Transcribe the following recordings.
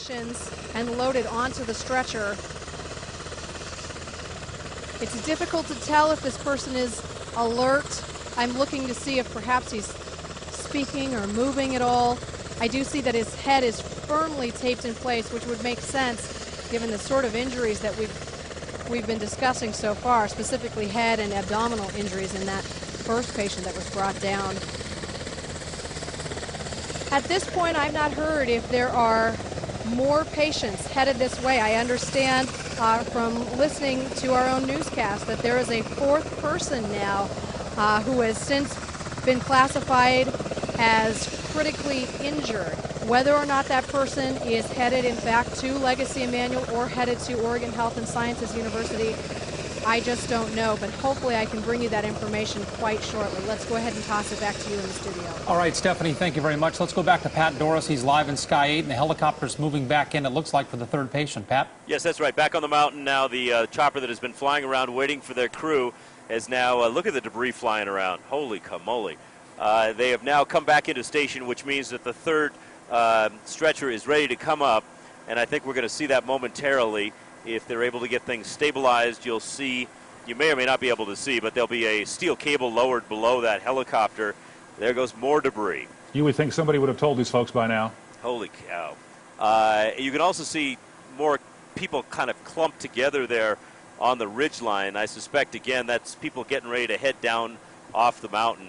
conditions and loaded onto the stretcher. It's difficult to tell if this person is alert. I'm looking to see if perhaps he's speaking or moving at all. I do see that his head is firmly taped in place, which would make sense given the sort of injuries that we've been discussing so far, specifically head and abdominal injuries in that first patient that was brought down. At this point, I've not heard if there are more patients headed this way. I understand from listening to our own newscast that there is a fourth person now who has since been classified as critically injured. Whether or not that person is headed, in fact, to Legacy Emmanuel or headed to Oregon Health and Sciences University, I just don't know, but hopefully I can bring you that information quite shortly. Let's go ahead and toss it back to you in the studio. All right, Stephanie, thank you very much. Let's go back to Pat Doris. He's live in Sky 8, and the helicopter's moving back in, it looks like, for the third patient. Pat? Yes, that's right. Back on the mountain now. The chopper that has been flying around waiting for their crew is now, look at the debris flying around. Holy camole. They have now come back into station, which means that the third stretcher is ready to come up, and I think we're going to see that momentarily. If they're able to get things stabilized, you'll see, you may or may not be able to see, but there'll be a steel cable lowered below that helicopter. There goes more debris. You would think somebody would have told these folks by now. Holy cow. You can also see more people kind of clumped together there on the ridge line. I suspect, again, that's people getting ready to head down off the mountain.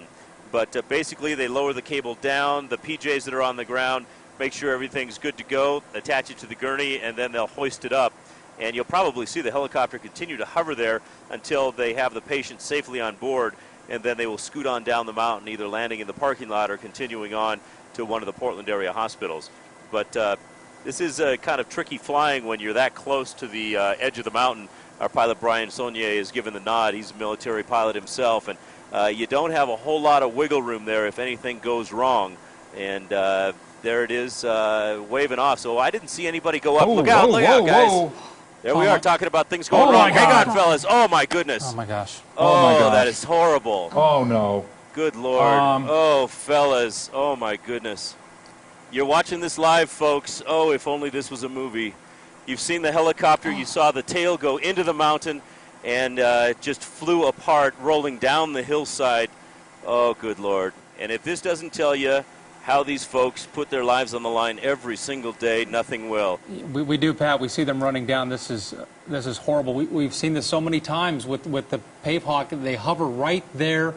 But basically, they lower the cable down, the PJs that are on the ground, make sure everything's good to go, attach it to the gurney, and then they'll hoist it up. And you'll probably see the helicopter continue to hover there until they have the patient safely on board, and then they will scoot on down the mountain, either landing in the parking lot or continuing on to one of the Portland area hospitals. But this is kind of tricky flying when you're that close to the edge of the mountain. Our pilot, Brian Saulnier, is given the nod. He's a military pilot himself, and you don't have a whole lot of wiggle room there if anything goes wrong. And there it is waving off. So I didn't see anybody go up. Look out, guys. There we are talking about things going wrong. Hang on, fellas. Oh, my goodness. Oh, my gosh. Oh, my gosh. That is horrible. Oh, no. Good Lord. Oh, fellas. Oh, my goodness. You're watching this live, folks. Oh, if only this was a movie. You've seen the helicopter. You saw the tail go into the mountain and it just flew apart, rolling down the hillside. Oh, good Lord. And if this doesn't tell you how these folks put their lives on the line every single day, nothing will. We do, Pat. We see them running down. This is horrible. We've seen this so many times with the Pavehawk. They hover right there,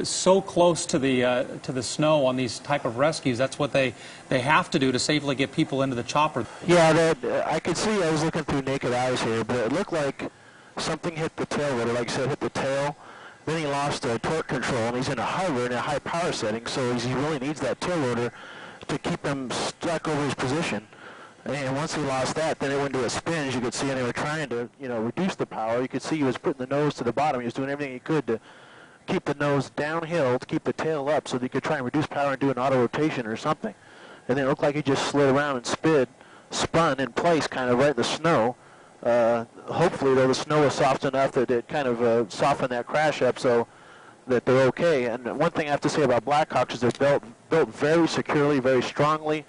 so close to the snow on these type of rescues. That's what they have to do to safely get people into the chopper. Yeah, I could see. I was looking through naked eyes here, but it looked like something hit the tail rotor. Like I said, hit the tail. Then he lost torque control, and he's in a hover in a high power setting, so he really needs that tail rotor to keep him stuck over his position. And once he lost that, then it went into a spin. As you could see, and they were trying to, reduce the power. You could see he was putting the nose to the bottom. He was doing everything he could to keep the nose downhill, to keep the tail up, so that he could try and reduce power and do an auto rotation or something. And then it looked like he just slid around and spun in place, kind of right in the snow. Hopefully, though, the snow was soft enough that it kind of softened that crash up so that they're okay. And one thing I have to say about Blackhawks is they're built very securely, very strongly.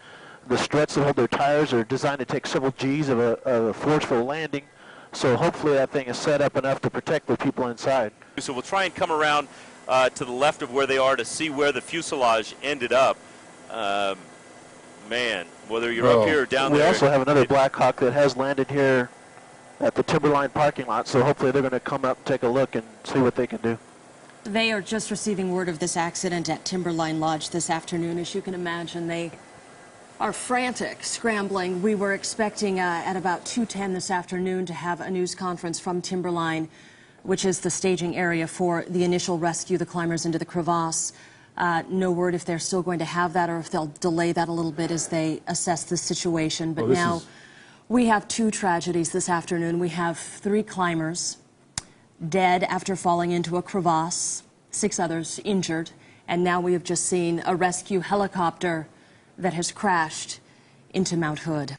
The struts that hold their tires are designed to take several G's of a forceful landing. So hopefully that thing is set up enough to protect the people inside. So we'll try and come around to the left of where they are to see where the fuselage ended up. Man, whether you're up here or down there. We also have another Blackhawk that has landed here at the Timberline parking lot, so hopefully they're going to come up and take a look and see what they can do. They are just receiving word of this accident at Timberline Lodge this afternoon. As you can imagine, they are frantic, scrambling. We were expecting at about 2:10 this afternoon to have a news conference from Timberline, which is the staging area for the initial rescue, the climbers into the crevasse. No word if they're still going to have that or if they'll delay that a little bit as they assess the situation. But now we have two tragedies this afternoon. We have 3 climbers dead after falling into a crevasse, 6 others injured, and now we have just seen a rescue helicopter that has crashed into Mount Hood.